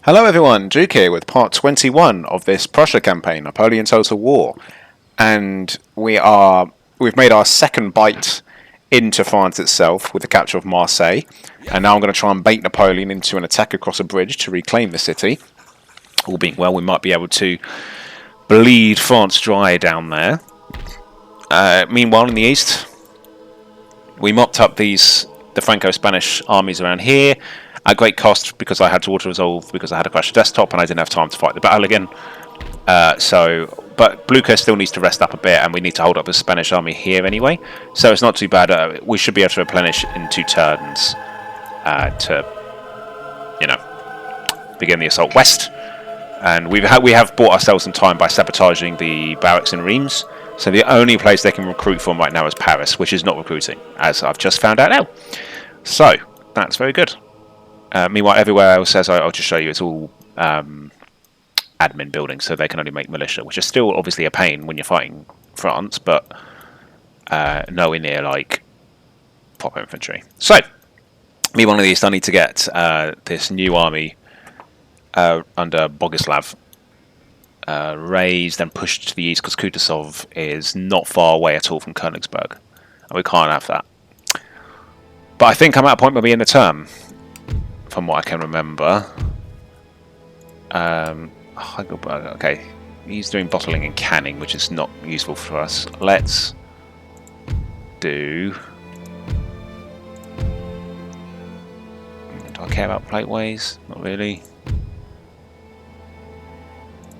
Hello everyone, Duke here with part 21 of this Prussia campaign, Napoleon Total War. And we've made our second bite into France itself with the capture of Marseille. And now I'm going to try and bait Napoleon into an attack across a bridge to reclaim the city. All being well, we might be able to bleed France dry down there. Meanwhile, in the east, we mopped up the Franco-Spanish armies around here at great cost because I had to auto-resolve because I had to crash the desktop and I didn't have time to fight the battle again. But Blucher still needs to rest up a bit and we need to hold up the Spanish army here anyway. So it's not too bad. We should be able to replenish in 2 turns to, begin the assault west. And we have bought ourselves some time by sabotaging the barracks in Reims. So the only place they can recruit from right now is Paris, which is not recruiting, as I've just found out now. So that's very good. Meanwhile, everywhere else, as I'll just show you, it's all admin buildings, so they can only make militia, which is still obviously a pain when you're fighting France, but nowhere near like proper infantry. So, meanwhile, in the east, I need to get this new army under Bogislav raised and pushed to the east, because Kutuzov is not far away at all from Königsberg, and we can't have that. But I think I'm at a point where we're in the term. From what I can remember. Okay, he's doing bottling and canning, which is not useful for us. Let's do... Do I care about plateways? Not really.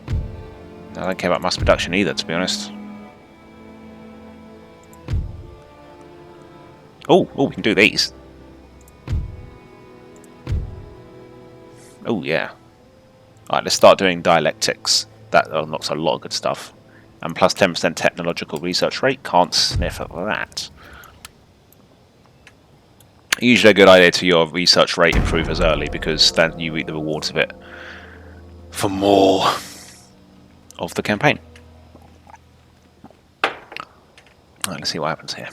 I don't care about mass production either, to be honest. Oh, we can do these. Oh yeah. Alright, let's start doing dialectics. That unlocks a lot of good stuff. And plus 10% technological research rate. Can't sniff at that. Usually a good idea to your research rate improvers early, because then you reap the rewards of it for more of the campaign. Alright, let's see what happens here.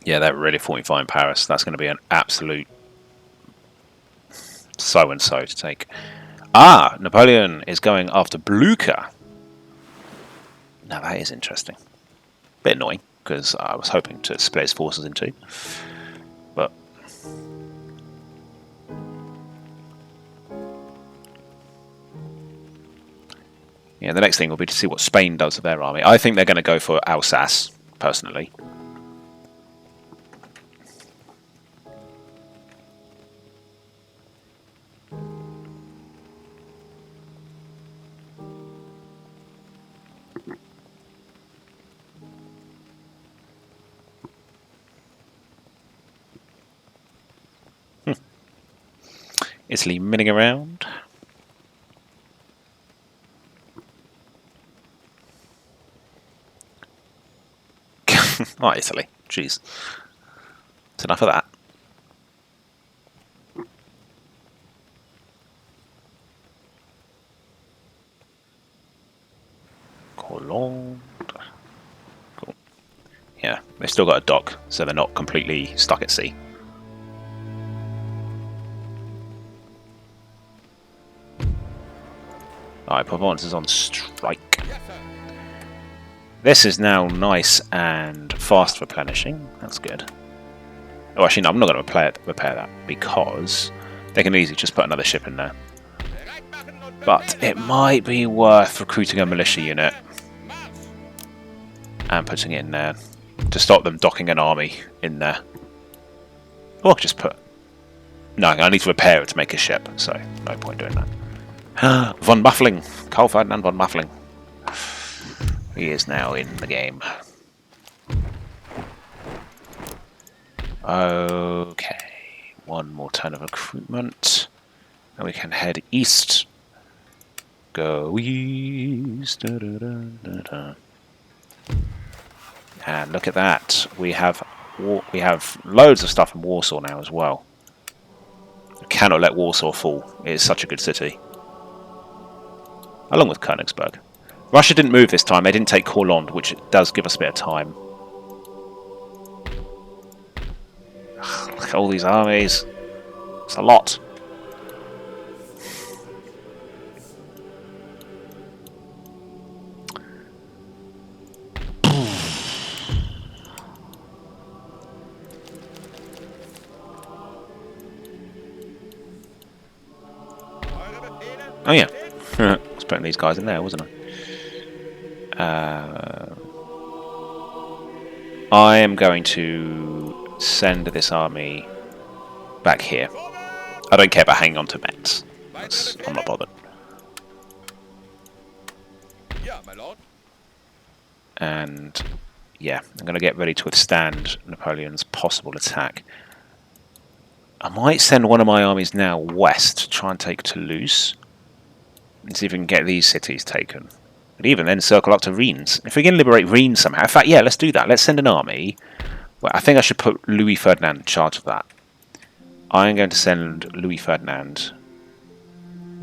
Yeah, that really fought me fine in Paris. That's going to be an absolute so-and-so to take. Ah, Napoleon is going after Blucher. Now that is interesting. Bit annoying, because I was hoping to split his forces in 2. But... yeah, the next thing will be to see what Spain does with their army. I think they're going to go for Alsace, personally. Italy milling around. Oh, Italy. Jeez. It's enough of that. Cologne. Cool. Yeah, they've still got a dock, so they're not completely stuck at sea. Alright, Provence is on strike. This is now nice and fast replenishing. That's good. Oh, actually, no, I'm not going to repair that because they can easily just put another ship in there. But it might be worth recruiting a militia unit and putting it in there to stop them docking an army in there. Or just put... no, I need to repair it to make a ship, so no point doing that. Von Muffling, Karl Ferdinand von Muffling. He is now in the game. Okay, one more turn of recruitment, and we can head east. Go east. Da, da, da, da, da. And look at that. We have loads of stuff in Warsaw now as well. I cannot let Warsaw fall. It is such a good city. Along with Königsberg. Russia didn't move this time. They didn't take Courland, which does give us a bit of time. Look at All these armies. It's a lot. Oh yeah, I was putting these guys in there, wasn't I? I am going to send this army back here. I don't care about hanging on to Metz. I'm not bothered. And yeah, I'm going to get ready to withstand Napoleon's possible attack. I might send one of my armies now west to try and take Toulouse. And see if we can get these cities taken. But even then, circle up to Reims. If we can liberate Reims somehow. In fact, yeah, let's do that. Let's send an army. Well, I think I should put Louis Ferdinand in charge of that. I'm going to send Louis Ferdinand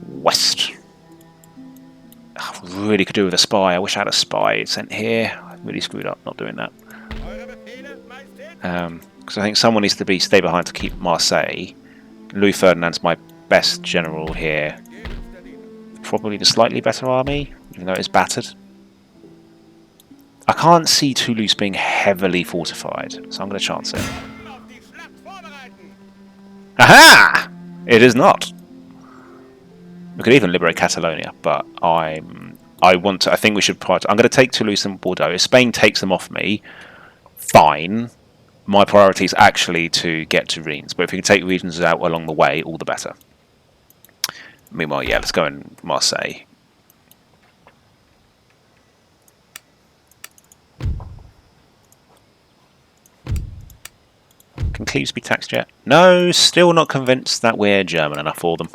west. I really could do with a spy. I wish I had a spy sent here. I really screwed up not doing that. Because I think someone needs to stay behind to keep Marseille. Louis Ferdinand's my best general here. Probably the slightly better army, even though it's battered. I can't see Toulouse being heavily fortified, so I'm going to chance it. Aha! It is not. We could even liberate Catalonia, but I think we should. I'm going to take Toulouse and Bordeaux. If Spain takes them off me, fine. My priority is actually to get to Reims, but if we can take regions out along the way, all the better. Meanwhile, yeah, let's go in Marseille. Can Cleves be taxed yet? No, still not convinced that we're German enough for them.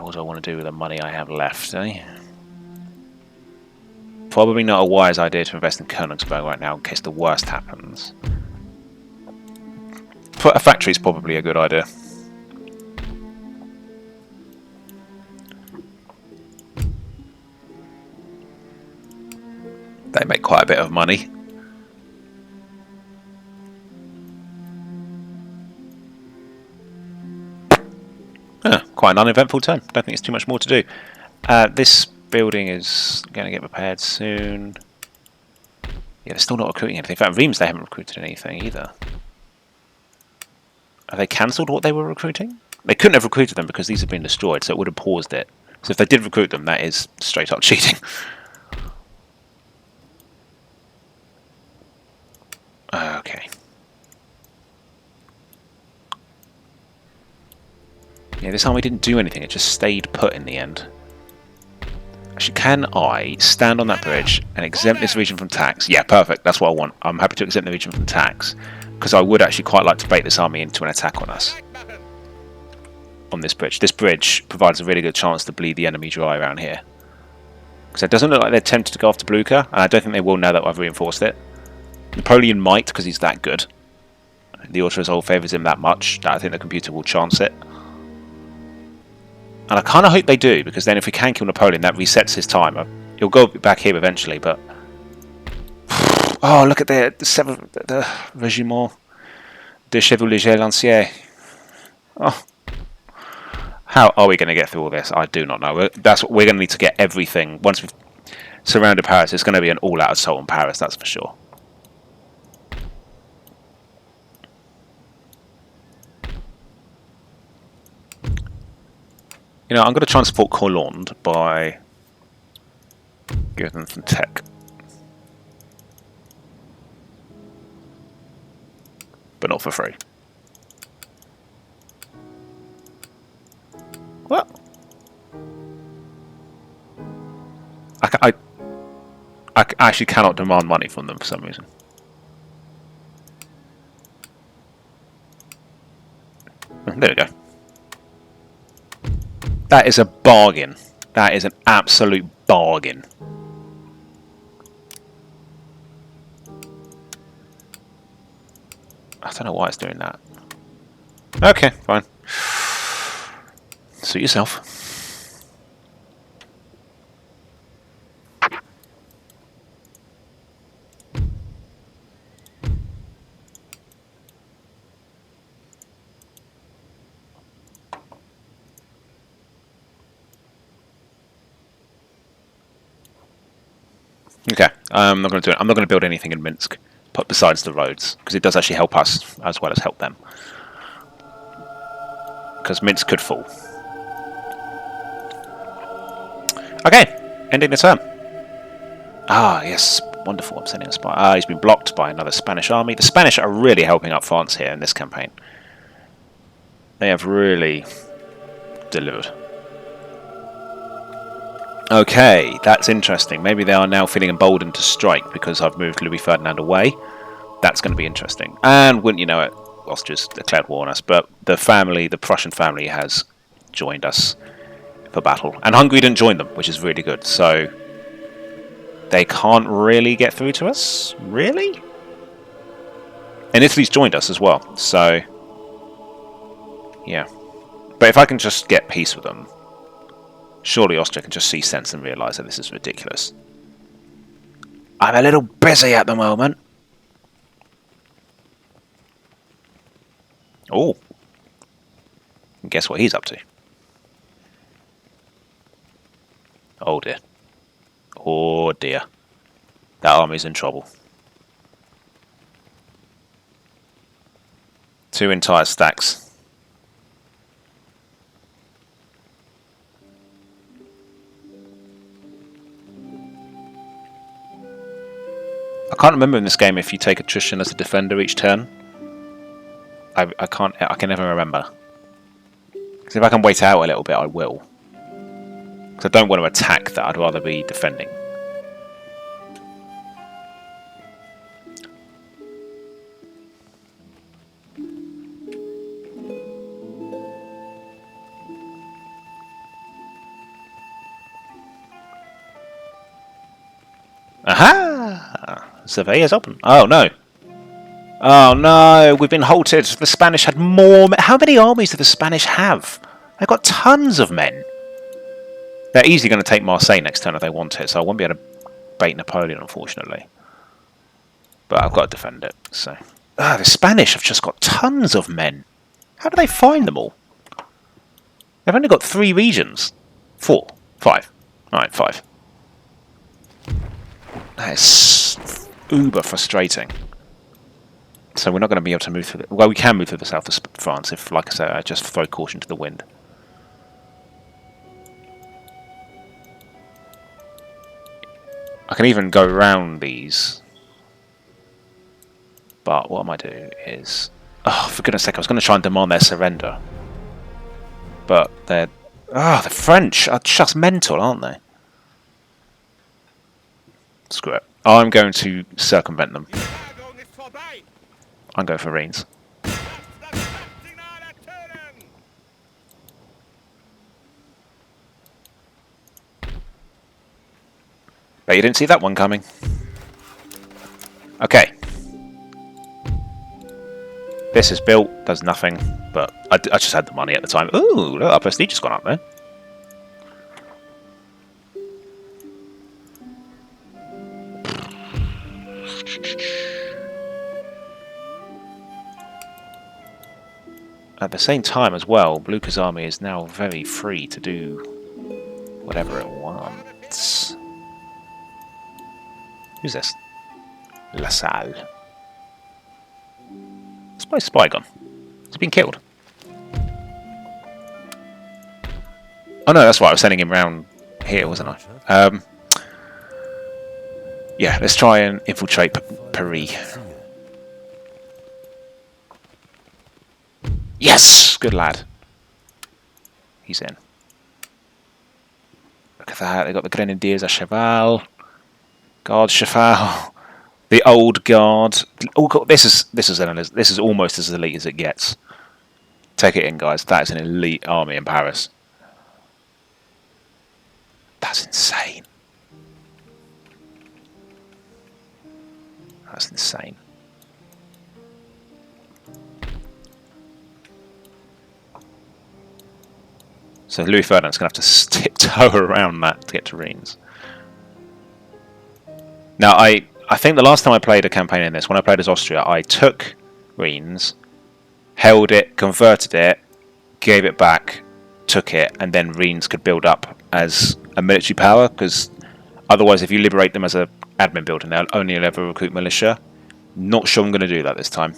What do I want to do with the money I have left, eh? Probably not a wise idea to invest in Königsberg right now in case the worst happens. Put a factory is probably a good idea. They make quite a bit of money. Quite an uneventful turn. Don't think it's too much more to do. This building is going to get repaired soon. Yeah, they're still not recruiting anything. In fact, Reims, they haven't recruited anything either. Have they cancelled what they were recruiting? They couldn't have recruited them because these have been destroyed, so it would have paused it. So if they did recruit them, that is straight up cheating. Okay. Yeah, this army didn't do anything, it just stayed put in the end. Actually, can I stand on that bridge and exempt this region from tax? Yeah, perfect, that's what I want. I'm happy to exempt the region from tax, because I would actually quite like to bait this army into an attack on us. On this bridge. This bridge provides a really good chance to bleed the enemy dry around here. Because it doesn't look like they're tempted to go after Blucher, and I don't think they will now that I've reinforced it. Napoleon might, because he's that good. The auto-resolve favours him that much that I think the computer will chance it. And I kind of hope they do, because then if we can kill Napoleon, that resets his timer. He'll go back here eventually, but... Oh, look at the Régiment de Chevaliers Lanciers. Oh. How are we going to get through all this? I do not know. That's what we're going to need to get everything. Once we've surrounded Paris, it's going to be an all-out assault on Paris, that's for sure. You know, I'm going to try and support Hollande by giving them some tech. But not for free. What? I actually cannot demand money from them for some reason. There we go. That is a bargain. That is an absolute bargain. I don't know why it's doing that. Okay, fine. Suit yourself. Okay, I'm not going to do it. I'm not going to build anything in Minsk, but besides the roads, because it does actually help us as well as help them. Because Minsk could fall. Okay, ending the turn. Ah, yes, wonderful. I'm sending a spy. Ah, he's been blocked by another Spanish army. The Spanish are really helping out France here in this campaign. They have really delivered. Okay, that's interesting. Maybe they are now feeling emboldened to strike because I've moved Louis Ferdinand away. That's going to be interesting. And wouldn't you know it, Austria's declared war on us, but the family, the Prussian family, has joined us for battle. And Hungary didn't join them, which is really good. So they can't really get through to us? Really? And Italy's joined us as well, so yeah. But if I can just get peace with them, surely Austria can just see sense and realise that this is ridiculous. I'm a little busy at the moment. Oh. And guess what he's up to? Oh dear. Oh dear. That army's in trouble. 2 entire stacks. I can't remember in this game if you take attrition as a defender each turn. I can never remember. Because if I can wait out a little bit, I will. Because I don't want to attack that, I'd rather be defending. Aha! Surveyor's open. Oh no. Oh no, we've been halted. The Spanish had more. How many armies do the Spanish have? They've got tons of men. They're easily going to take Marseille next turn if they want it, so I won't be able to bait Napoleon, unfortunately. But I've got to defend it, so. The Spanish have just got tons of men. How do they find them all? They've only got 3 regions. 4. 5. Alright, 5. That is uber frustrating. So we're not going to be able to move through well, we can move through the south of France if, like I say, I just throw caution to the wind. I can even go around these. But what I might do is... Oh, for goodness sake, I was going to try and demand their surrender. But they're... Oh, the French are just mental, aren't they? Screw it. I'm going to circumvent them. I'm going for Reims. Bet you didn't see that one coming. Okay. This is built, does nothing, but I just had the money at the time. Ooh, look, our prestige has gone up there. At the same time as well, Blucher's army is now very free to do whatever it wants. Who's this? La Salle. Where's my spy gone? He's been killed. Oh no, that's right, I was sending him round here, wasn't I? Yeah, let's try and infiltrate Paris. Yes! Good lad. He's in. Look at that, they've got the Grenadiers à Cheval. Guard Cheval. The old guard. Oh god, this is almost as elite as it gets. Take it in, guys. That is an elite army in Paris. That's insane. That's insane. So Louis Ferdinand's going to have to tiptoe around that to get to Reims. Now, I think the last time I played a campaign in this, when I played as Austria, I took Reims, held it, converted it, gave it back, took it, and then Reims could build up as a military power, because otherwise if you liberate them as a admin building. They'll only ever recruit militia. Not sure I'm going to do that this time.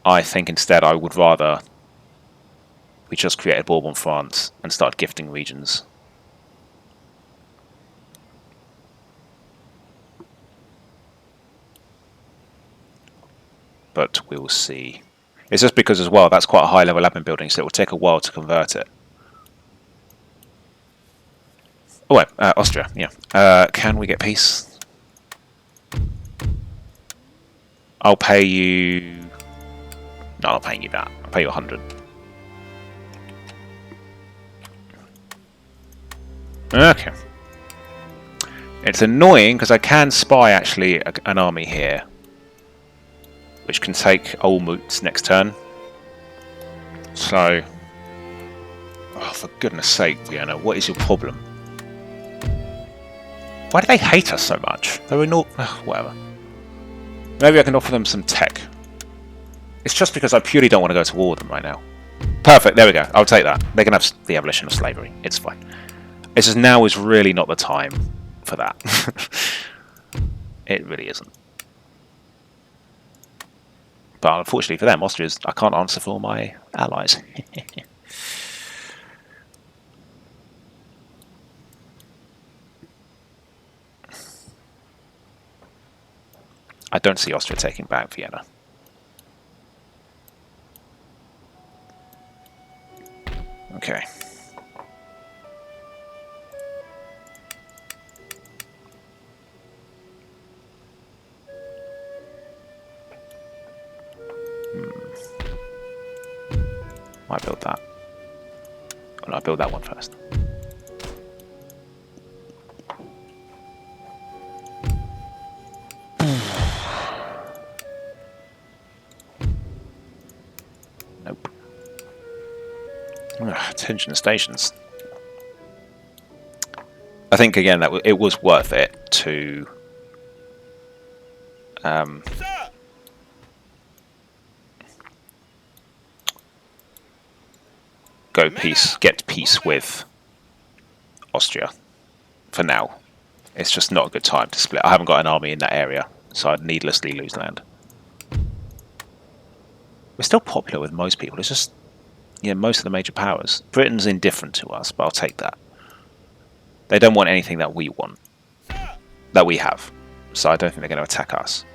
I think instead I would rather we just created Bourbon France and started gifting regions. But we'll see. It's just because as well, that's quite a high level admin building, so it will take a while to convert it. Oh wait, Austria, yeah. Can we get peace? I'll pay you... No, I'm not paying you that. I'll pay you 100. Okay. It's annoying because I can spy actually an army here, which can take Olmütz next turn. So, oh, for goodness sake, Vienna, what is your problem? Why do they hate us so much? They're not... whatever. Maybe I can offer them some tech. It's just because I purely don't want to go to war with them right now. Perfect, there we go. I'll take that. They can have the abolition of slavery. It's fine. It's just now is really not the time for that. It really isn't. But unfortunately for them, Austria's... I can't answer for my allies. I don't see Austria taking back Vienna. Okay. Might build that. Oh, no, I'll build that one first. Nope. Tension stations. I think again that it was worth it to get peace with Austria for now. It's just not a good time to split. I haven't got an army in that area, so I'd needlessly lose land. We're still popular with most people. It's just, most of the major powers. Britain's indifferent to us, but I'll take that. They don't want anything that we want, that we have. So I don't think they're going to attack us.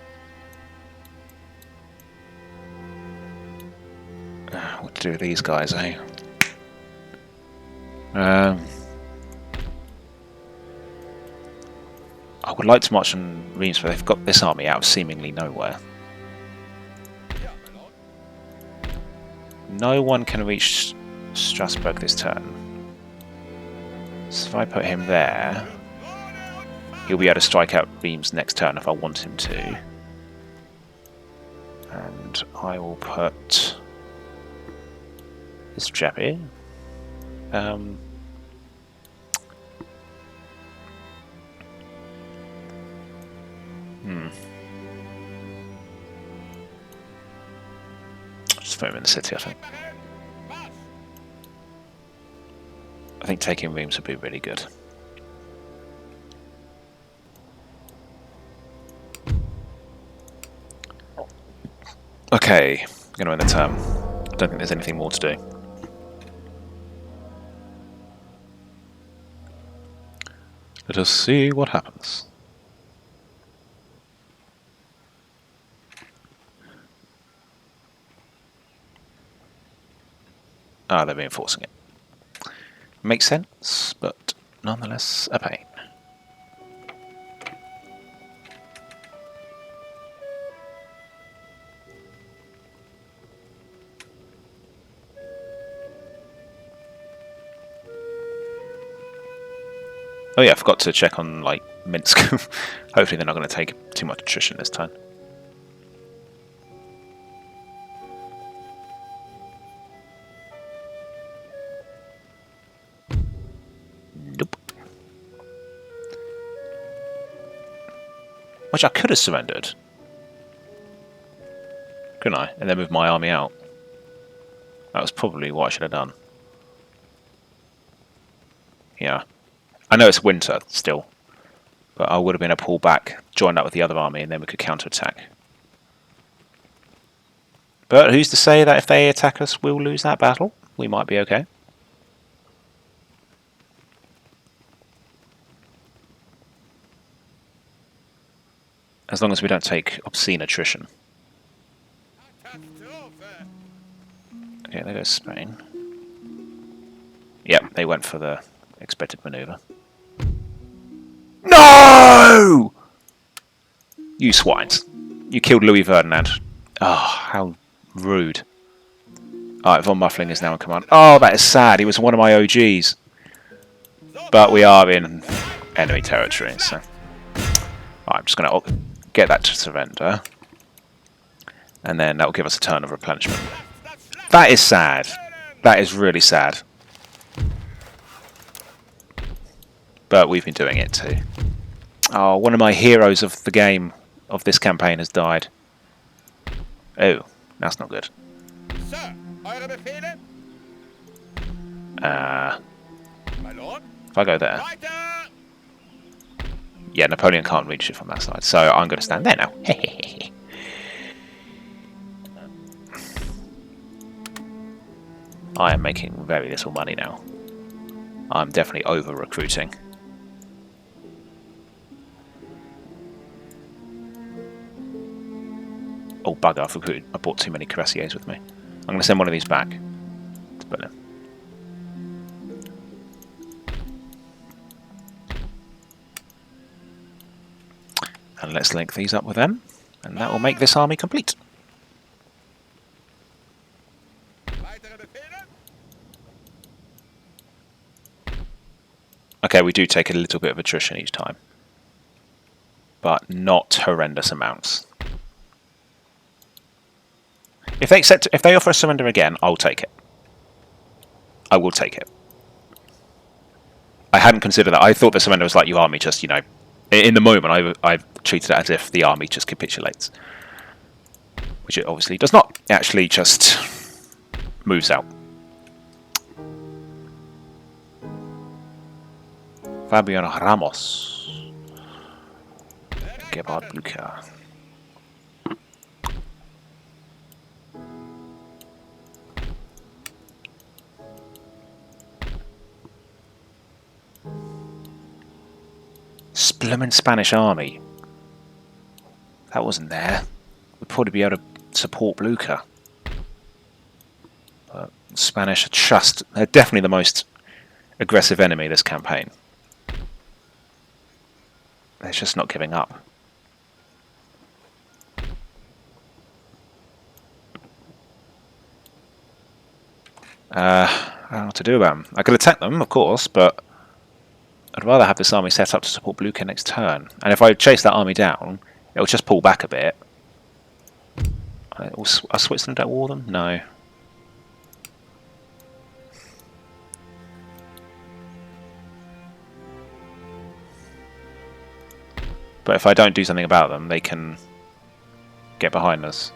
What to do with these guys, eh? I would like to march on Reims, but they've got this army out of seemingly nowhere. No one can reach Strasbourg this turn. So if I put him there, he'll be able to strike out Reims next turn if I want him to. And I will put this chap here. Just put him in the city, I think. I think taking Reims would be really good. Okay, I'm going to end the turn. I don't think there's anything more to do. Let us see what happens. Ah, they're reinforcing it. Makes sense, but nonetheless a pain. Oh yeah, I forgot to check on like Minsk. Hopefully they're not going to take too much attrition this time. Nope. Which I could have surrendered, couldn't I? And then move my army out. That was probably what I should have done. Yeah. I know it's winter still, But I would have been a pull back, joined up with the other army, and then we could counter-attack. But who's to say that if they attack us, we'll lose that battle? We might be okay. As long as we don't take obscene attrition. Okay, there goes Spain. Yep, they went for the expected maneuver. No! You swines. You killed Louis Ferdinand. Oh, how rude. Alright, von Muffling is now in command. Oh, that is sad. He was one of my OGs. But we are in enemy territory, so... Right, I'm just going to get that to surrender. And then that will give us a turn of replenishment. That is sad. That is really sad. But we've been doing it too. Oh, one of my heroes of the game, of this campaign, has died. Oh, that's not good. If I go there... Yeah, Napoleon can't reach it from that side, so I'm going to stand there now. I am making very little money now. I'm definitely over-recruiting. Oh, bugger, I've recruited. I bought too many cuirassiers with me. I'm going to send one of these back to Berlin. And let's link these up with them, and that will make this army complete. Okay, we do take a little bit of attrition each time, but not horrendous amounts. If they offer a surrender again, I'll take it. I will take it. I hadn't considered that. I thought the surrender was like your army just, you know, in the moment I treated it as if the army just capitulates. Which it obviously does not. It actually just moves out. Fabian Ramos. Gebhard Blücher. Bloomin' Spanish army. That wasn't there. We'd probably be able to support Blücher. But Spanish are they're definitely the most aggressive enemy this campaign. They're just not giving up. I don't know what to do about them. I could attack them, of course, but I'd rather have this army set up to support Blücher next turn. And if I chase that army down, it'll just pull back a bit. Are Switzerland at war with them? No. But if I don't do something about them, they can get behind us.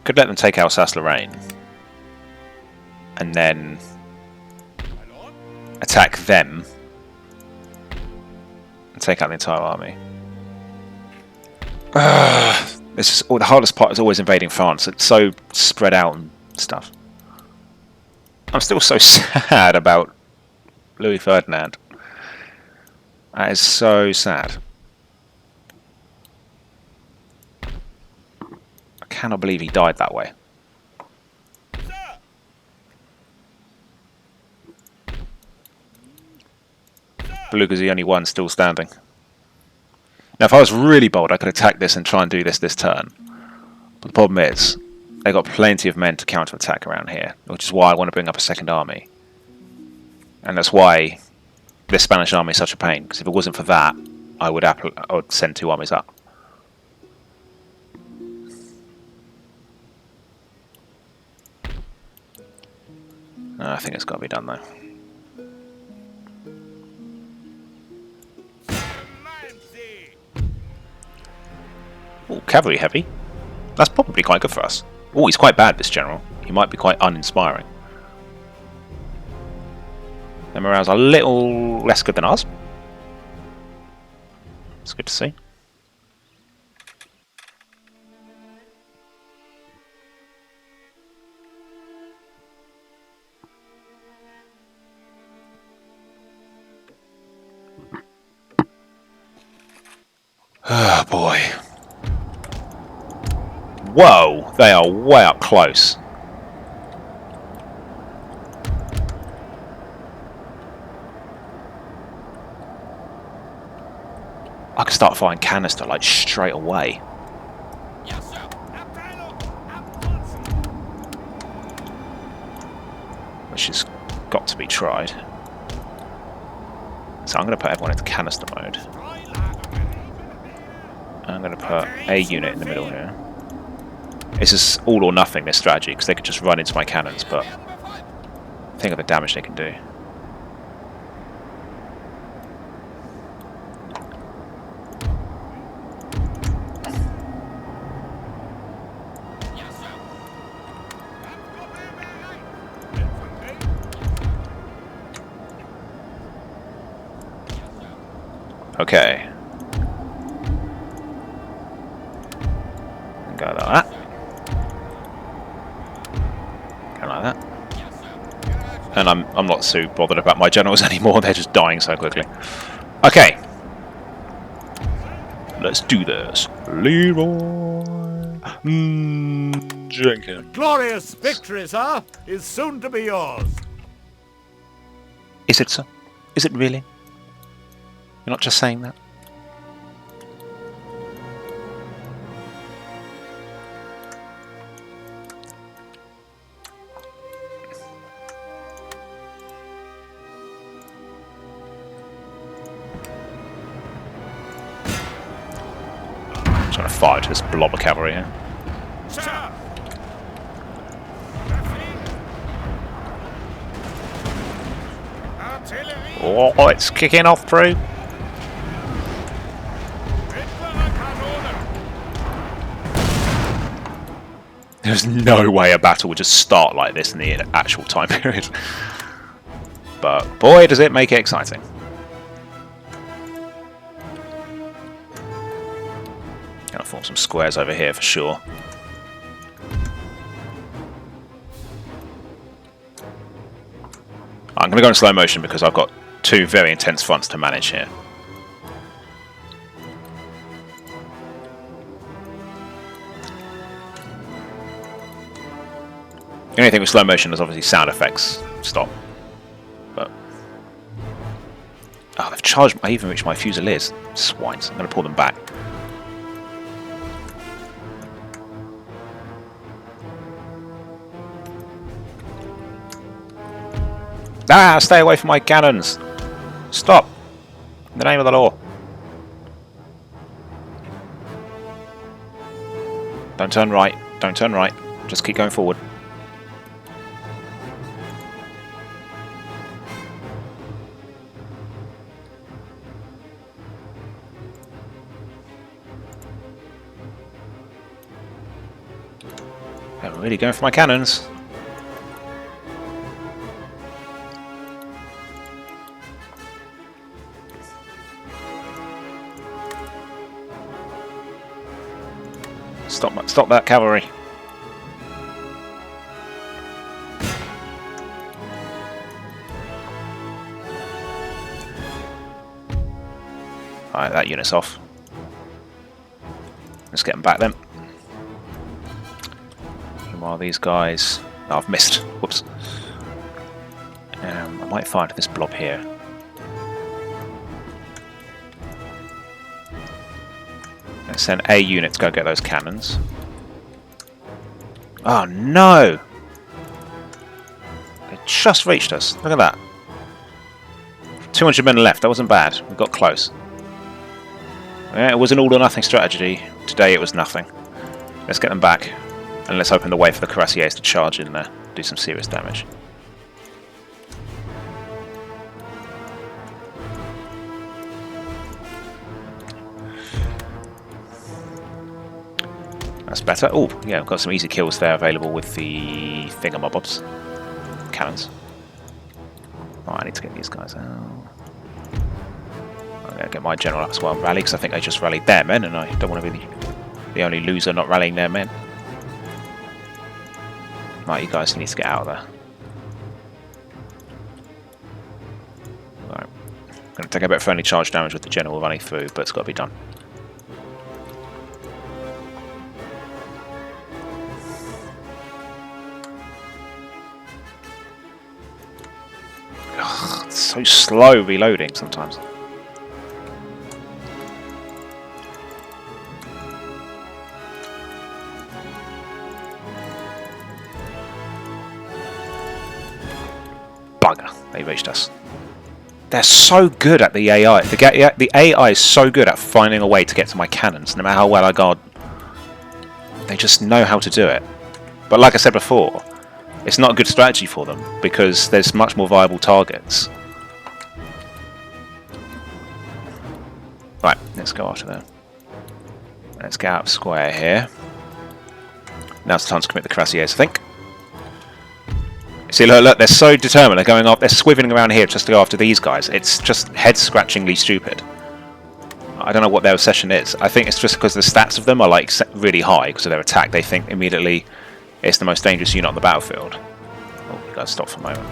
Could let them take Alsace-Lorraine and then attack them and take out the entire army. This is the hardest part is always invading France. It's so spread out and stuff. I'm still so sad about Louis Ferdinand. That is so sad. I cannot believe he died that way. Blücher's the only one still standing. Now, if I was really bold, I could attack this and try and do this turn. But the problem is, they've got plenty of men to counter-attack around here, which is why I want to bring up a second army. And that's why this Spanish army is such a pain, because if it wasn't for that, I would send two armies up. I think it's got to be done though. Oh, cavalry heavy. That's probably quite good for us. Oh, he's quite bad, this general. He might be quite uninspiring. Their morale's a little less good than ours. It's good to see. Oh boy. Whoa, they are way up close. I could start firing canister like straight away. Which has got to be tried. So I'm going to put everyone into canister mode. I'm going to put a unit in the middle here. This is all or nothing, this strategy, because they could just run into my cannons, but think of the damage they can do. Okay. Go like that. Go like that. And I'm not so bothered about my generals anymore, they're just dying so quickly. Okay. Let's do this. Leroy Jenkins. Glorious victory, sir, is soon to be yours. Is it, sir? Is it really? You're not just saying that? I'm trying to fire to this blob of cavalry here. Sir. Oh, it's kicking off, Prue. There's no way a battle would just start like this in the actual time period. But boy, does it make it exciting. Gonna form some squares over here for sure. I'm gonna go in slow motion because I've got two very intense fronts to manage here. The only thing with slow motion is obviously sound effects stop. But oh, they've charged. I even reached my fusiliers. Swines. I'm going to pull them back. Ah! Stay away from my cannons. Stop! In the name of the law. Don't turn right. Don't turn right. Just keep going forward. I'm really going for my cannons. Stop that cavalry. Alright, that unit's off. Let's get them back then. While these guys... Oh, I've missed. Whoops. I might fire to this blob here. And send a unit to go get those cannons. Oh no! They just reached us. Look at that. 200 men left. That wasn't bad. We got close. Yeah, it was an all-or-nothing strategy. Today it was nothing. Let's get them back. And let's open the way for the cuirassiers to charge in there. Do some serious damage. That's better. Oh, yeah, I've got some easy kills there available with the thingamabobs. Cannons. Oh, Right, I need to get these guys out. I'm going to get my general up as well and rally, because I think they just rallied their men, and I don't want to be the only loser not rallying their men. Right, you guys need to get out of there. Right. I'm going to take a bit of friendly charge damage with the general running through, but it's got to be done. Ugh, it's so slow reloading sometimes. Bugger, they reached us. They're so good at the AI. The AI is so good at finding a way to get to my cannons, no matter how well I guard. They just know how to do it. But like I said before, it's not a good strategy for them, because there's much more viable targets. Right, let's go after them. Let's get out of square here. Now it's time to commit the cuirassiers, I think. See, look, they're so determined. They're going off. They're swiveling around here just to go after these guys. It's just head-scratchingly stupid. I don't know what their obsession is. I think it's just because the stats of them are like really high because of their attack. They think immediately it's the most dangerous unit on the battlefield. Oh, you guys stop for a moment.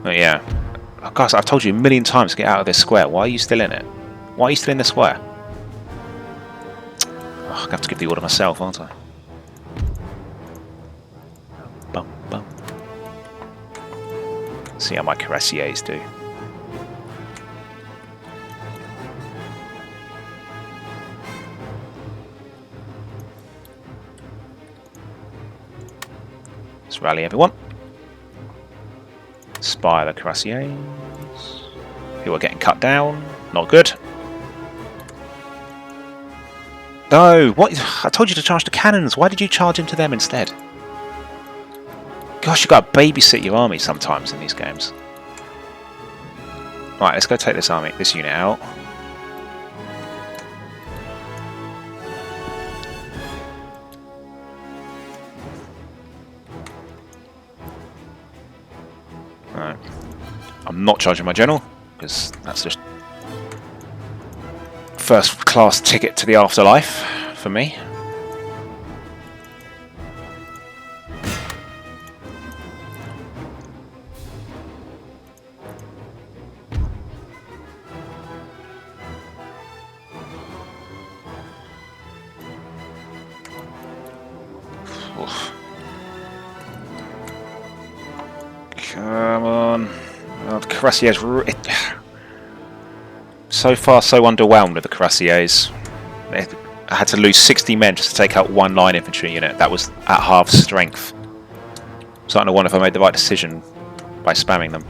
But yeah, oh, guys, I've told you a million times to get out of this square. Why are you still in it? Why are you still in the square? Oh, I'm gonna have to give the order myself, aren't I? Bum, bum. See how my cuirassiers do. Let's rally everyone. Spy the cuirassiers. Who are getting cut down. Not good. No! What? I told you to charge the cannons. Why did you charge into them instead? Gosh, you've got to babysit your army sometimes in these games. Right, let's go take this unit out. Right. I'm not charging my general, because that's just first class ticket to the afterlife for me. Come on. Oh, the cuirassiers. So far, so underwhelmed with the cuirassiers. I had to lose 60 men just to take out one line infantry unit. That was at half strength. I'm starting to wonder if I made the right decision by spamming them.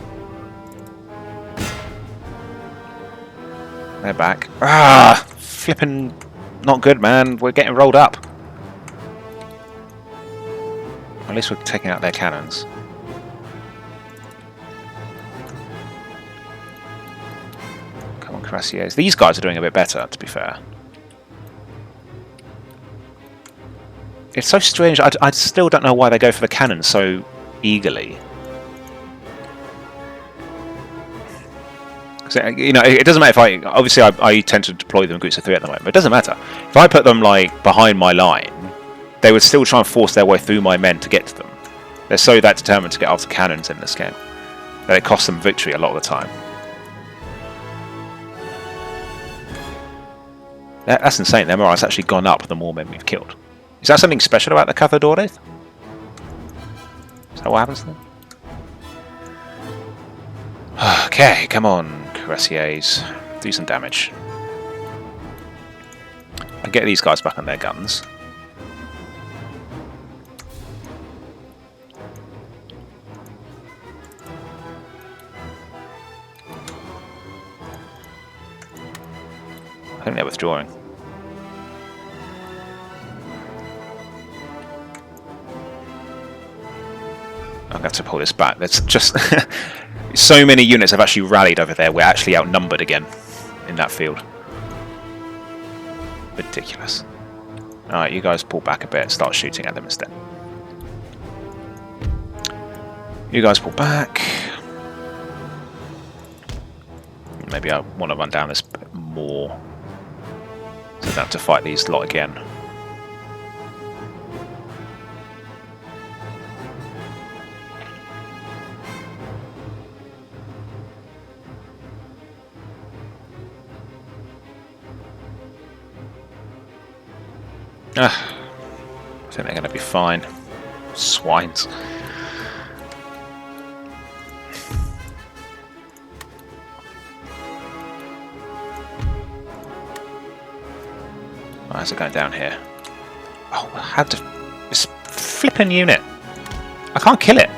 They're back. Ah! Flipping not good, man. We're getting rolled up. At least we're taking out their cannons. Come on, cuirassiers. These guys are doing a bit better, to be fair. It's so strange. I still don't know why they go for the cannons so eagerly. You know, it doesn't matter if I... Obviously, I tend to deploy them in groups of 3 at the moment, but it doesn't matter. If I put them, like, behind my line, they would still try and force their way through my men to get to them. They're so that determined to get after cannons in this game that it costs them victory a lot of the time. That's insane. Their morale's actually gone up the more men we've killed. Is that something special about the Cazadores? Is that what happens to them? Okay, come on, cuirassiers. Do some damage. And get these guys back on their guns. I think they're withdrawing. I'm going to have to pull this back. There's just so many units have actually rallied over there. We're actually outnumbered again in that field. Ridiculous. Alright, you guys pull back a bit and start shooting at them instead. You guys pull back. Maybe I want to run down this bit more, so I don't have to fight these lot again. I think they're going to be fine. Swines. How's it going down here? Oh, I had to... This flipping unit. I can't kill it.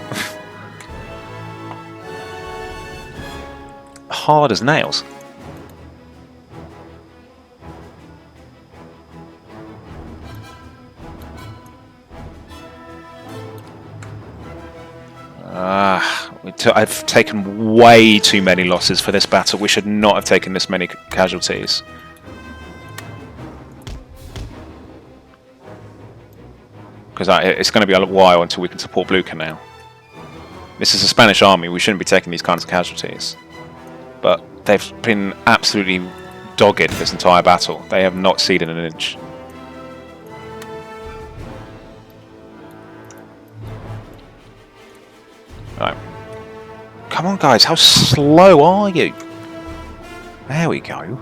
Hard as nails. I've taken way too many losses for this battle. We should not have taken this many casualties. Because it's going to be a while until we can support Blue Canal. This is a Spanish army. We shouldn't be taking these kinds of casualties. But they've been absolutely dogged this entire battle. They have not ceded an inch. Right. Come on, guys. How slow are you? There we go.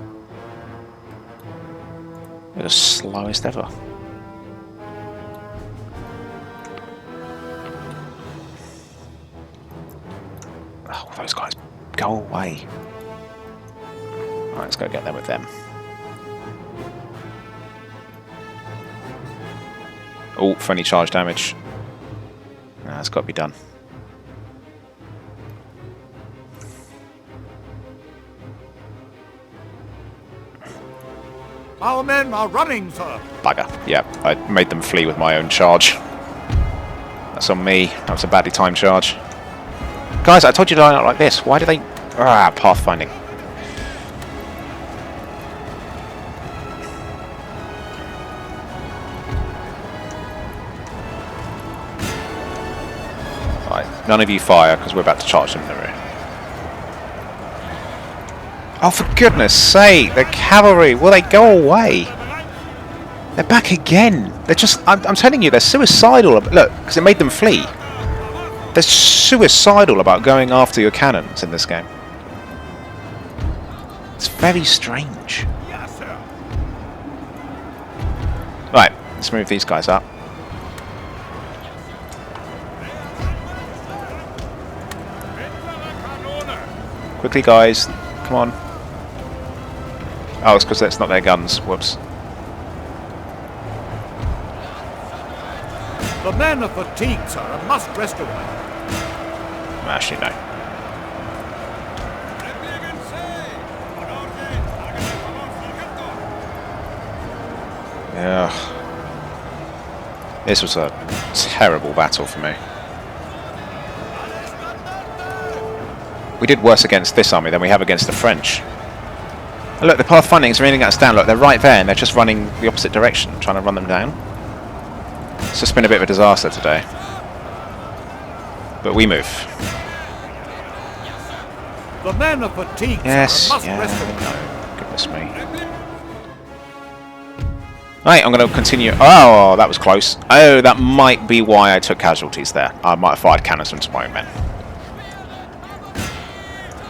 They're the slowest ever. Oh, those guys. Go away. Alright, let's go get them with them. Oh, friendly charge damage. Nah, that's got to be done. Our men are running, sir. Bugger. Yeah, I made them flee with my own charge. That's on me. That was a badly timed charge. Guys, I told you to line up like this. Why do they... Ah, pathfinding. Right, none of you fire, because we're about to charge them in the rear. Oh, for goodness sake, the cavalry! Will they go away? They're back again! They're just... I'm telling you, they're suicidal. Look, because it made them flee. They're suicidal about going after your cannons in this game. It's very strange. Yes, sir. Right, let's move these guys up. Quickly, guys. Come on. Oh, it's because that's not their guns. Whoops. The men are fatigued, sir, and must rest awhile. Actually, no. Yeah. This was a terrible battle for me. We did worse against this army than we have against the French. And look, the pathfinding is raining us down. Look, they're right there, and they're just running the opposite direction, trying to run them down. It's just been a bit of a disaster today. But we move. The men are fatigued, Yes, sir, and must yeah, rest awhile. no, goodness me. Right, I'm going to continue. Oh, that was close. Oh, that might be why I took casualties there. I might have fired cannons into my own men.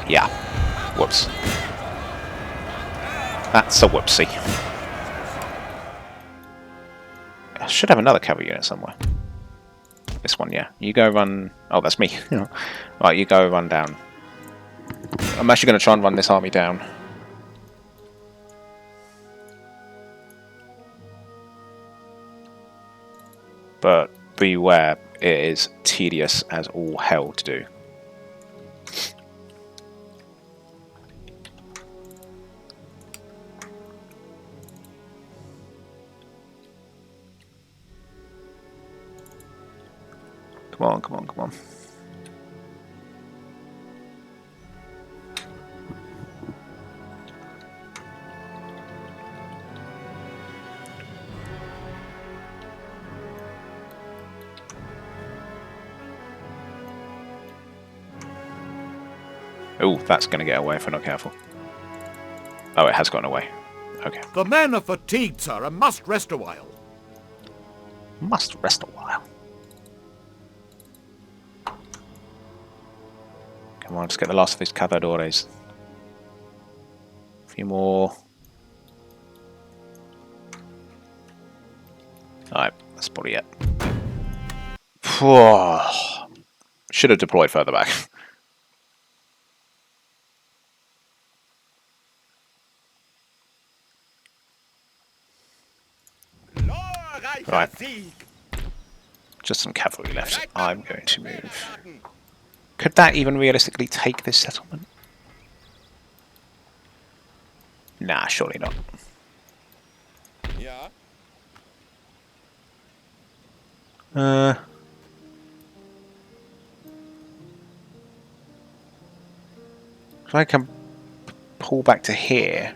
Yeah. Whoops. That's a whoopsie. I should have another cavalry unit somewhere. This one, yeah. You go run... Oh, that's me. Right, you go run down. I'm actually going to try and run this army down. But beware, it is tedious as all hell to do. Come on, come on, come on. Oh, that's going to get away if we're not careful. Oh, it has gone away. Okay. The men are fatigued, sir, and must rest a while. Must rest a while. Come on, just get the last of these cazadores. A few more. Alright, that's probably it. Should have deployed further back. Right. Just some cavalry left. I'm going to move. Could that even realistically take this settlement? Nah, surely not. Yeah. If I can pull back to here,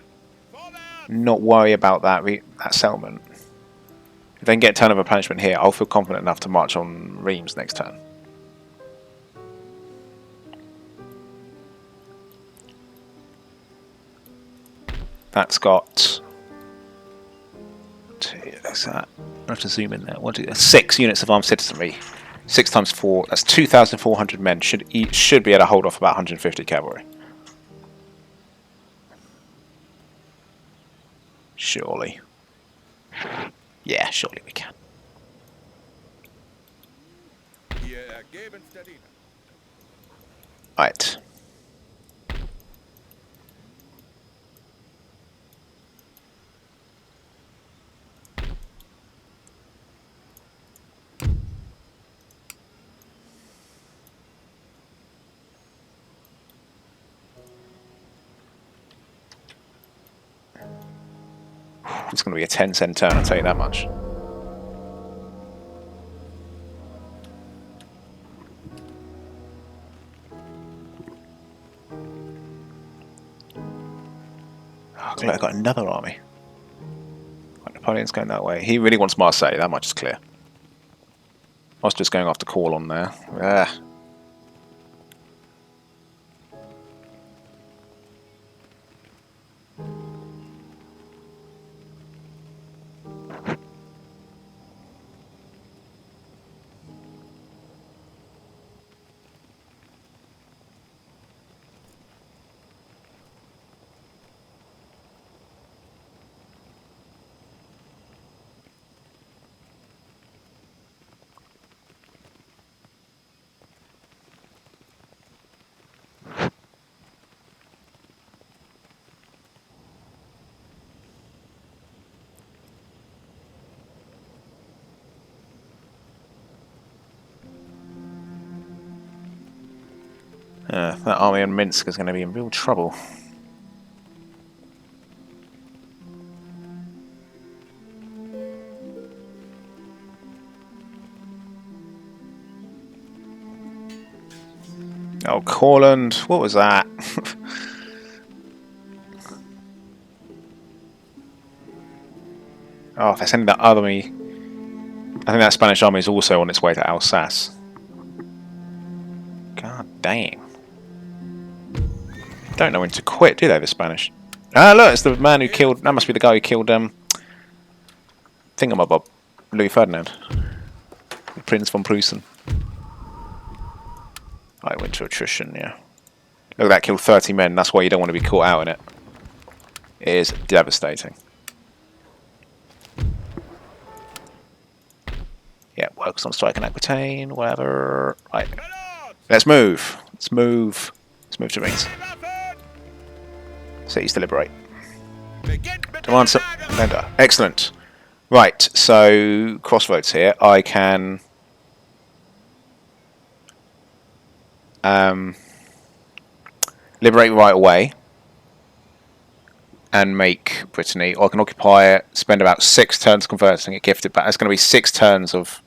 not worry about that settlement. If they can get a turn of replenishment here, I'll feel confident enough to march on Reims next turn. That's got... That's that. I have to zoom in there. 6 units of armed citizenry. 6 times 4. That's 2,400 men. Should be able to hold off about 150 cavalry. Surely. Yeah, surely we can. Right. It's going to be a 10-cent turn, I'll tell you that much. Oh, look, I've got another army. Napoleon's going that way. He really wants Marseille, that much is clear. I was just going after call on there. That army in Minsk is going to be in real trouble. Oh, Courland, what was that? Oh, if they're sending that army... I think that Spanish army is also on its way to Alsace. God damn. Don't know when to quit, do they, the Spanish? Ah, look, it's the man who killed... That must be the guy who killed, Thingamabob. Louis Ferdinand. The Prince von Prussian. I went to attrition, yeah. Look, that killed 30 men. That's why you don't want to be caught out in it. It is devastating. Yeah, works on strike and Aquitaine, whatever. Right. Let's move. Let's move. Let's move to Reims. Cities to liberate. Demand surrender. Excellent. Right, so crossroads here. I can liberate right away and make Brittany, or I can occupy it, spend about 6 turns converting it, gift it back. It's going to be 6 turns of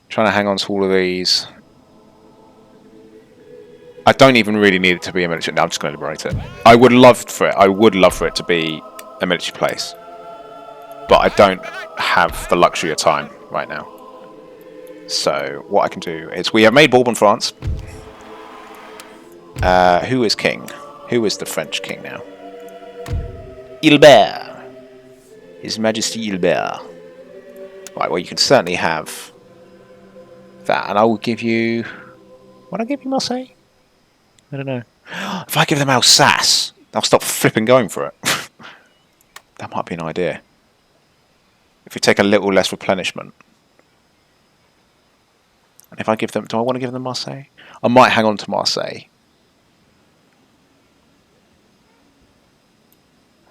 trying to hang on to all of these. I don't even really need it to be a military. No, I'm just going to liberate it. I would love for it. I would love for it to be a military place, but I don't have the luxury of time right now. So what I can do is we have made Bourbon France. Who is king? Who is the French king now? Hilbert. His Majesty Hilbert. Right, well, you can certainly have that, and I will give you... What I give you, Marseille? I don't know. If I give them Alsace, they'll stop flipping going for it. That might be an idea. If we take a little less replenishment. And if I give them... Do I want to give them Marseille? I might hang on to Marseille.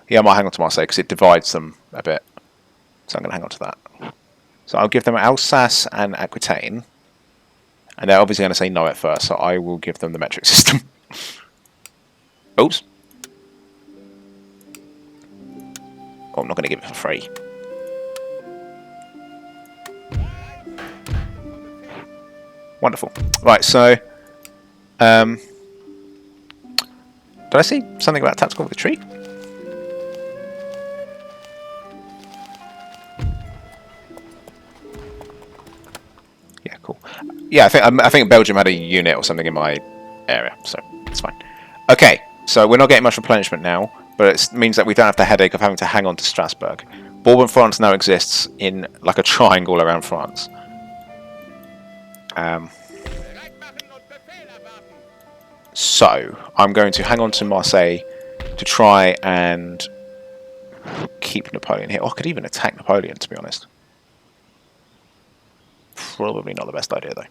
Yeah, I might hang on to Marseille because it divides them a bit. So I'm going to hang on to that. So I'll give them Alsace and Aquitaine. And they're obviously going to say no at first, so I will give them the metric system. Oops. Oh, I'm not going to give it for free. Wonderful. Right, so... did I see something about tactical retreat? Yeah, cool. Yeah, I think Belgium had a unit or something in my area, so it's fine. Okay, so we're not getting much replenishment now, but it means that we don't have the headache of having to hang on to Strasbourg. Bourbon France now exists in like a triangle around France. So I'm going to hang on to Marseille to try and keep Napoleon here. Oh, I could even attack Napoleon, to be honest. Probably not the best idea, though.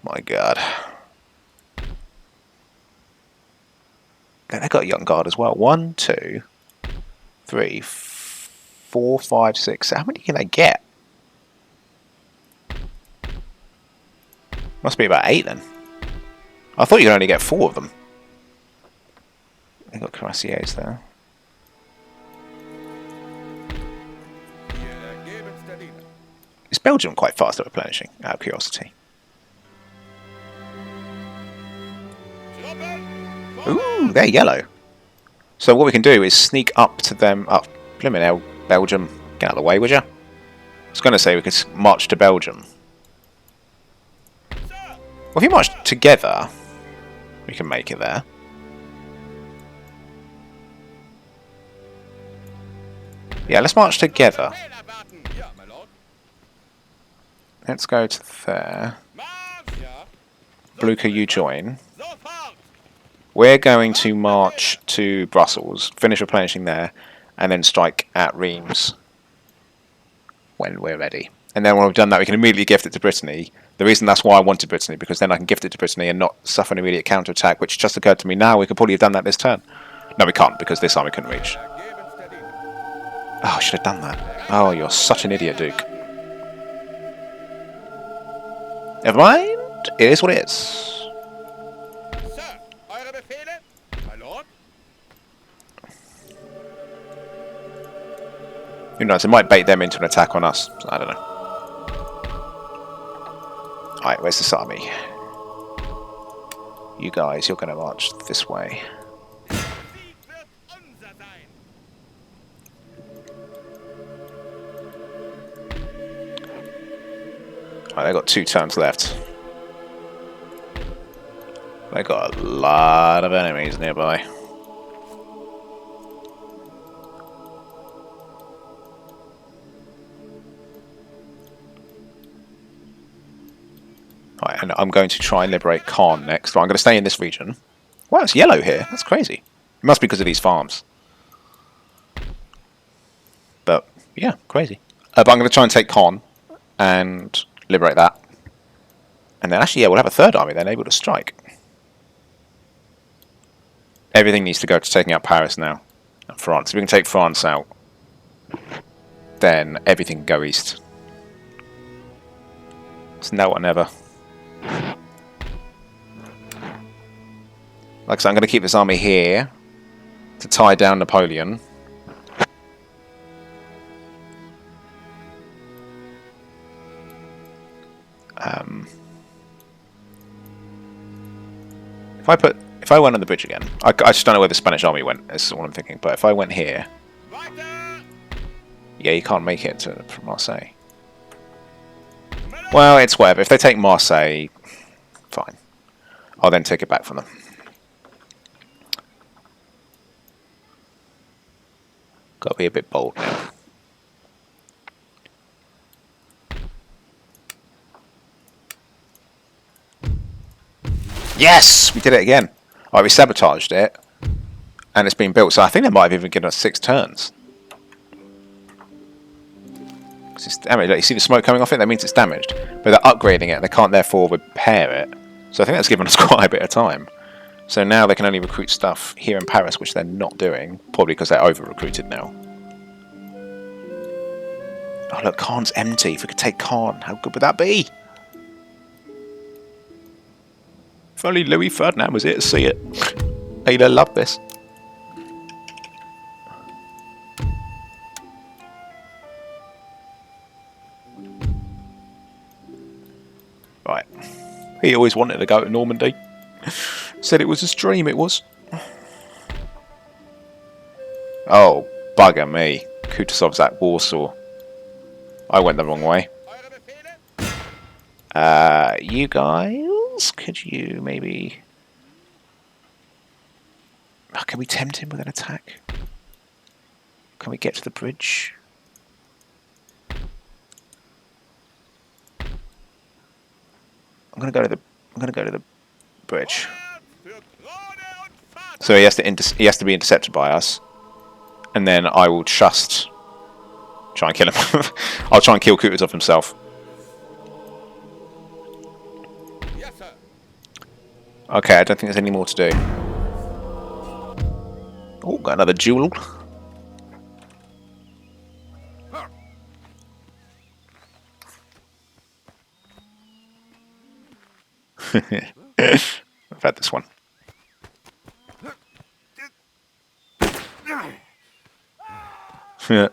My God. They got a young guard as well. 1, 2, 3, 4, 5, 6. How many can they get? Must be about 8 then. I thought you could only get 4 of them. They got cuirassiers there. Is Belgium quite fast at replenishing, out of curiosity? Ooh, they're yellow. So what we can do is sneak up to them. Up, blimmin' hell, Belgium, get out of the way, would you? I was going to say we could march to Belgium. Well, if you march together, we can make it there. Yeah, let's march together. Let's go to there. Blucher, you join. We're going to march to Brussels, finish replenishing there, and then strike at Reims when we're ready. And then when we've done that, we can immediately gift it to Brittany. The reason that's why I wanted Brittany, because then I can gift it to Brittany and not suffer an immediate counterattack, which just occurred to me now. We could probably have done that this turn. No, we can't, because this army couldn't reach. Oh, I should have done that. Oh, you're such an idiot, Duke. Never mind. It is what it is. Who knows? It might bait them into an attack on us. I don't know. Alright, where's this army? You guys, you're going to march this way. Alright, they've got 2 turns left. They've got a lot of enemies nearby. Right, and I'm going to try and liberate Caen next. Right, I'm going to stay in this region. Wow, it's yellow here. That's crazy. It must be because of these farms. But, yeah, crazy. But I'm going to try and take Caen and liberate that. And then actually, yeah, we'll have a third army then able to strike. Everything needs to go to taking out Paris now. And France. If we can take France out, then everything can go east. It's now or never. Like I said, I'm going to keep this army here to tie down Napoleon. If I went on the bridge again, I just don't know where the Spanish army went. Is what I'm thinking. But if I went here, yeah, you can't make it to Marseille. Well, it's whatever. If they take Marseille, fine. I'll then take it back from them. Got to be a bit bold now. Yes! We did it again. Alright, we sabotaged it. And it's been built. So I think they might have even given us 6 turns. I mean, look, you see the smoke coming off it? That means it's damaged. But they're upgrading it and they can't therefore repair it. So I think that's given us quite a bit of time. So now they can only recruit stuff here in Paris, which they're not doing. Probably because they're over-recruited now. Oh look, Caen's empty. If we could take Caen, how good would that be? If only Louis Ferdinand was here to see it. He'd have loved this. Right. He always wanted to go to Normandy. Said it was his dream, it was. Oh, bugger me. Kutuzov's at Warsaw. I went the wrong way. You guys, could you maybe... Oh, can we tempt him with an attack? Can we get to the bridge? I'm gonna go to the bridge. So he has to be intercepted by us, and then I will just try and kill him. I'll try and kill Kutuzov himself. Okay, I don't think there's any more to do. Oh, got another duel. I've had this one. Yeah.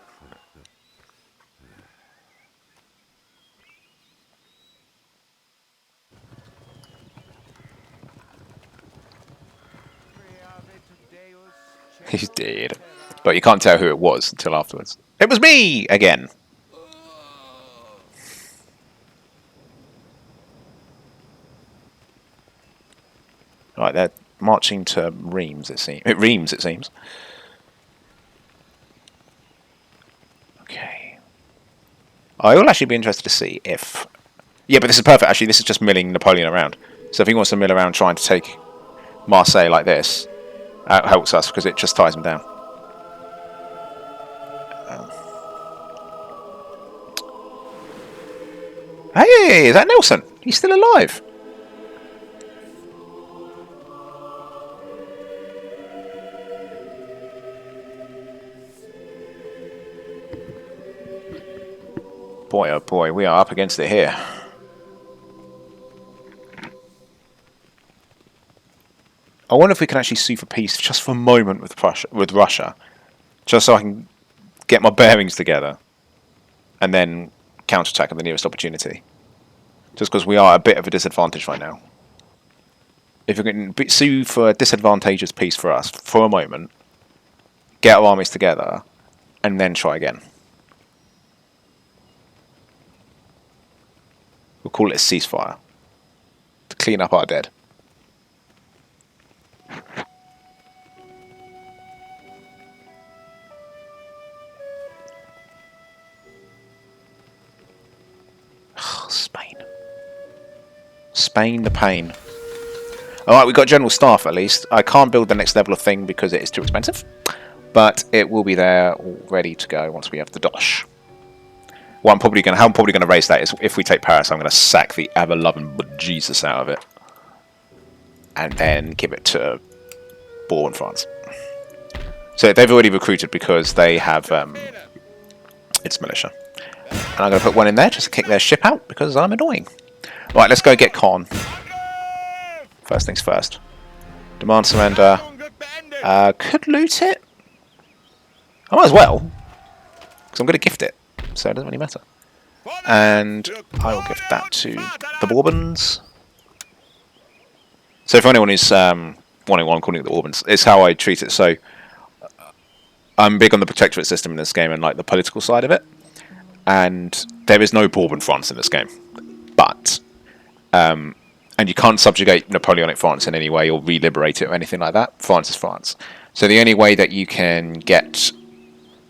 He's dead. But you can't tell who it was until afterwards. It was me! Again. Right, they're marching to Reims, it seems. Reims, it seems. Okay. I will actually be interested to see if... Yeah, but this is perfect, actually. This is just milling Napoleon around. So if he wants to mill around trying to take Marseille like this, that helps us because it just ties him down. Hey, is that Nelson? He's still alive. Boy, oh boy, we are up against it here. I wonder if we can actually sue for peace just for a moment with Russia, just so I can get my bearings together, and then counterattack at the nearest opportunity. Just because we are a bit of a disadvantage right now. If we can sue for a disadvantageous peace for us for a moment, get our armies together, and then try again. We'll call it a ceasefire to clean up our dead. Spain. Spain, the pain. Alright, we've got general staff at least. I can't build the next level of thing because it is too expensive. But it will be there all ready to go once we have the dosh. What how I'm probably gonna raise that is if we take Paris, I'm gonna sack the ever-loving bejesus out of it. And then give it to Bourbon France. So they've already recruited because they have it's militia. And I'm going to put one in there just to kick their ship out because I'm annoying. Right, let's go get Caen. First things first. Demand surrender. Could loot it. I might as well. Because I'm going to gift it. So it doesn't really matter. And I will gift that to the Bourbons. So for anyone who's wondering why I'm calling it the Bourbons, it's how I treat it. So I'm big on the protectorate system in this game and like the political side of it. And there is no Bourbon France in this game. but and you can't subjugate Napoleonic France in any way or re-liberate it or anything like that. France is France. So the only way that you can get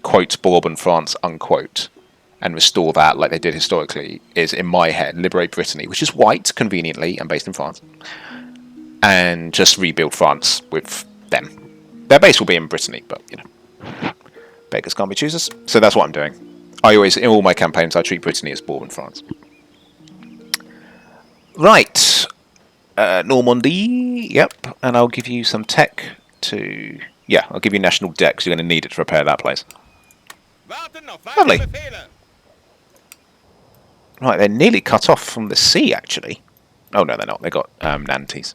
quote Bourbon France unquote and restore that like they did historically is, in my head, liberate Brittany, which is white conveniently and based in France, and just rebuild France with them. Their base will be in Brittany, but you know, beggars can't be choosers. So that's what I'm doing. I always, in all my campaigns, I treat Brittany as Bourbon France. Right, Normandy. Yep, and I'll give you some tech to. Yeah, I'll give you national debt because you're going to need it to repair that place. Lovely. Right, they're nearly cut off from the sea, actually. Oh no, they're not. They got Nantes.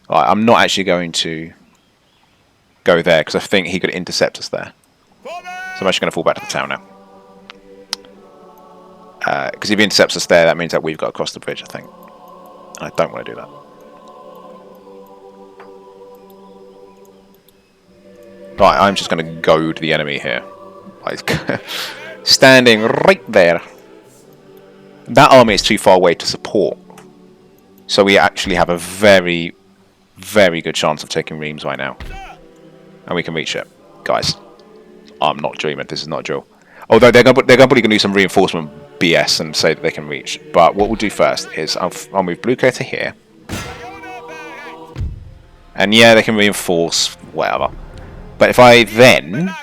Right, I'm not actually going to go there because I think he could intercept us there. So I'm actually going to fall back to the town now. Because if he intercepts us there, that means that we've got to cross the bridge, I think. And I don't want to do that. Right, I'm just going to goad the enemy here. Standing right there. That army is too far away to support. So we actually have a very, very good chance of taking Reims right now. And we can reach it. Guys, I'm not dreaming. This is not a drill. Although they're probably going to do some reinforcement BS and say that they can reach. But what we'll do first is I'll move Blucher to here. And yeah, they can reinforce whatever. But if I then,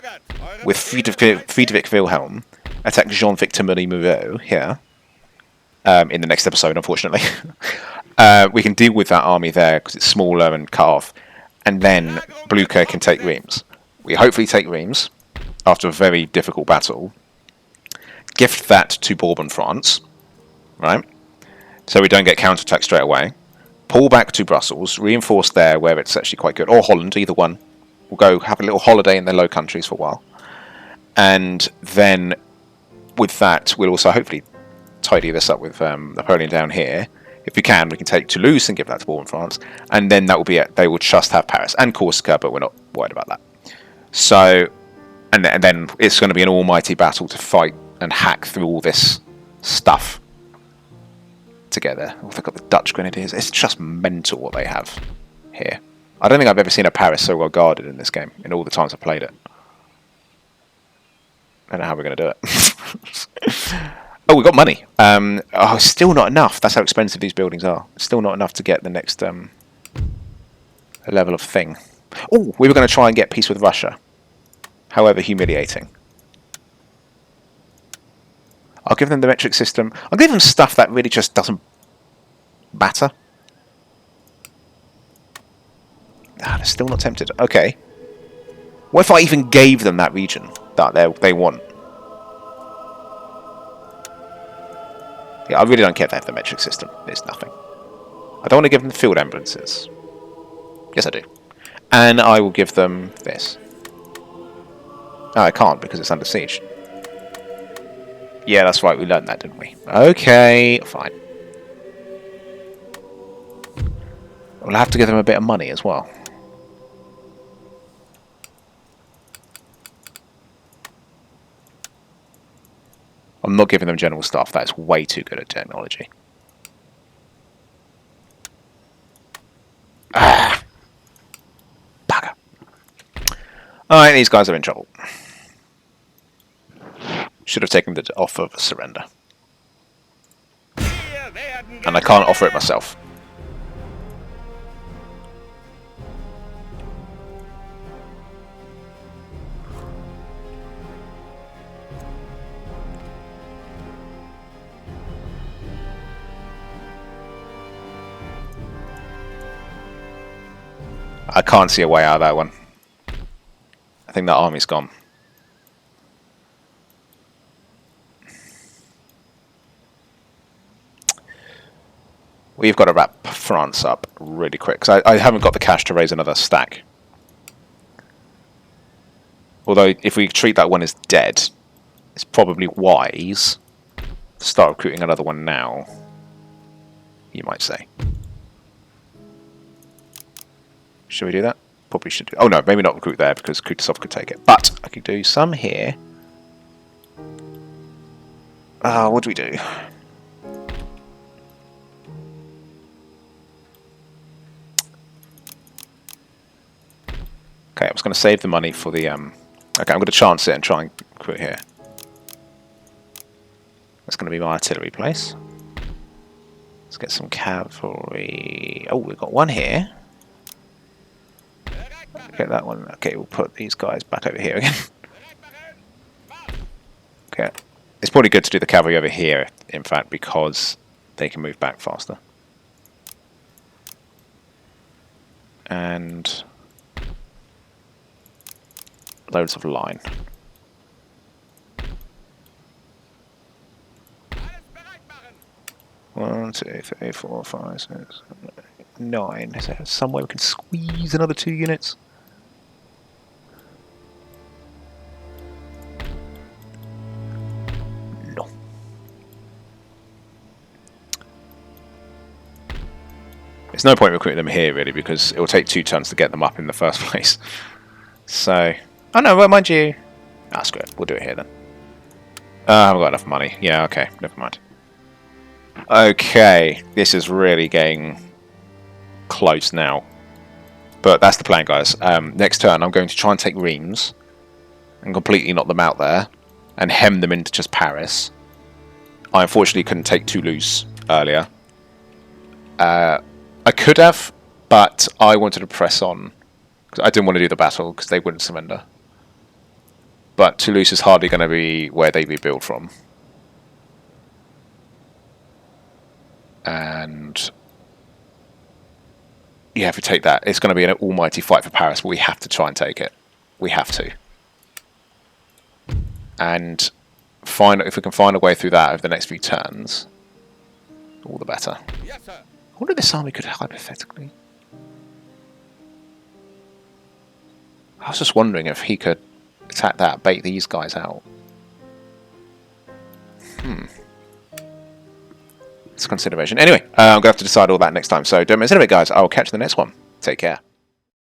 with Friedrich Wilhelm, attack Jean-Victor Marie Moreau here, in the next episode, unfortunately, we can deal with that army there because it's smaller and cut off. And then Blucher can take Reims. We hopefully take Reims after a very difficult battle. Gift that to Bourbon France, right? So we don't get counterattacked straight away. Pull back to Brussels, reinforce there where it's actually quite good, or Holland, either one. We'll go have a little holiday in the Low Countries for a while. And then with that, we'll also hopefully tidy this up with Napoleon down here. If we can take Toulouse and give that to Bourbon France. And then that will be it. They will just have Paris and Corsica, but we're not worried about that. So, and then it's going to be an almighty battle to fight and hack through all this stuff together. Oh, they've got the Dutch Grenadiers. It's just mental what they have here. I don't think I've ever seen a Paris so well guarded in this game, in all the times I've played it. I don't know how we're going to do it. Oh, we got money. Oh, still not enough. That's how expensive these buildings are. Still not enough to get the next level of thing. Oh, we were going to try and get peace with Russia. However humiliating. I'll give them the metric system. I'll give them stuff that really just doesn't matter. Ah, they're still not tempted. Okay. What if I even gave them that region that they want? Yeah, I really don't care if they have the metric system. It's nothing. I don't want to give them the field ambulances. Yes, I do. And I will give them this. No, I can't because it's under siege. Yeah, that's right. We learned that, didn't we? Okay, fine. We'll have to give them a bit of money as well. I'm not giving them general staff. That's way too good at technology. Ah! Bugger. Alright, these guys are in trouble. Should have taken the offer of surrender. And I can't offer it myself. I can't see a way out of that one. I think that army's gone. We've got to wrap France up really quick, because I haven't got the cash to raise another stack. Although, if we treat that one as dead, it's probably wise to start recruiting another one now, you might say. Should we do that? probably should do. Oh no, maybe not recruit there because Kutuzov could take it. But I could do some here. What do we do? Okay, I was going to save the money for the... Okay, I'm going to chance it and try and recruit here. That's going to be my artillery place. Let's get some cavalry. Oh, we've got one here. Get that one. Okay, we'll put these guys back over here again. Okay. It's probably good to do the cavalry over here, in fact, because they can move back faster. And loads of line. 1, 2, 3, 4, 5, 6, 7, 8, 9. Is there some way we can squeeze another 2 units? No. There's no point recruiting them here, really, because it will take 2 turns to get them up in the first place. So, oh no, well, mind you. Ah, screw it. We'll do it here then. I haven't got enough money. Yeah, okay, never mind. Okay, this is really getting close now. But that's the plan, guys. Next turn, I'm going to try and take Reims and completely knock them out there and hem them into just Paris. I unfortunately couldn't take Toulouse earlier. I could have, but I wanted to press on. I didn't want to do the battle because they wouldn't surrender. But Toulouse is hardly going to be where they rebuild from. And yeah, if we take that, it's going to be an almighty fight for Paris, but we have to try and take it. We have to. And if we can find a way through that over the next few turns, all the better. Yes, sir. I wonder if this army could hypothetically... I was just wondering if he could attack that, bait these guys out. It's a consideration. Anyway, I'm going to have to decide all that next time. So don't miss it, guys. I'll catch you in the next one. Take care.